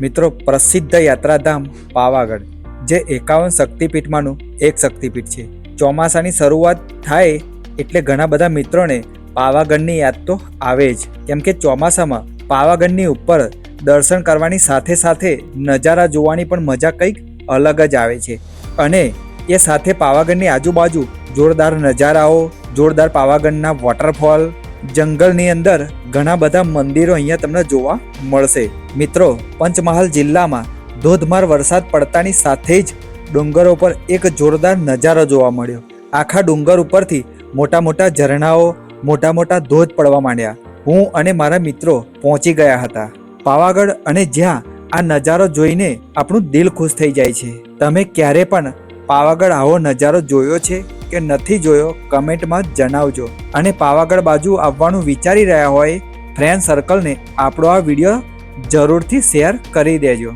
મિત્રો, પ્રસિદ્ધ યાત્રાધામ પાવાગઢ જે 51 શક્તિપીઠમાંનું એક શક્તિપીઠ છે. ચોમાસાની શરૂઆત થાય એટલે ઘણા બધા મિત્રોને પાવાગઢની યાદ તો આવે જ, કેમ કે ચોમાસામાં પાવાગઢની ઉપર દર્શન કરવાની સાથે સાથે નજારા જોવાની પણ મજા કંઈક અલગ જ આવે છે. અને એ સાથે પાવાગઢની આજુબાજુ જોરદાર નજારાઓ, જોરદાર પાવાગઢના વોટરફોલ, જંગલની અંદર ઘણા બધા મંદિરો અહીંયા તમને જોવા મળશે. મિત્રો, પંચમહાલ જિલ્લામાં ધોધમાર વરસાદ પડતાની સાથે જ ડુંગરો પર એક જોરદાર નજારો જોવા મળ્યો. આખા ડુંગર ઉપરથી મોટા મોટા ઝરણાઓ, મોટા મોટા ધોધ પડવા માંડ્યા. હું અને મારા મિત્રો પહોંચી ગયા હતા પાવાગઢ, અને જ્યાં આ નજારો જોઈને આપણું દિલ ખુશ થઈ જાય છે. તમે ક્યારે પણ પાવાગઢ આવો નજારો જોયો છે કે નથી જોયો? કમેન્ટમાં જણાવજો. અને પાવાગઢ બાજુ આવવાનું વિચારી રહ્યા હોય ફ્રેન્ડ સર્કલને આપણો આ વિડીયો જરૂરથી શેર કરી દેજો.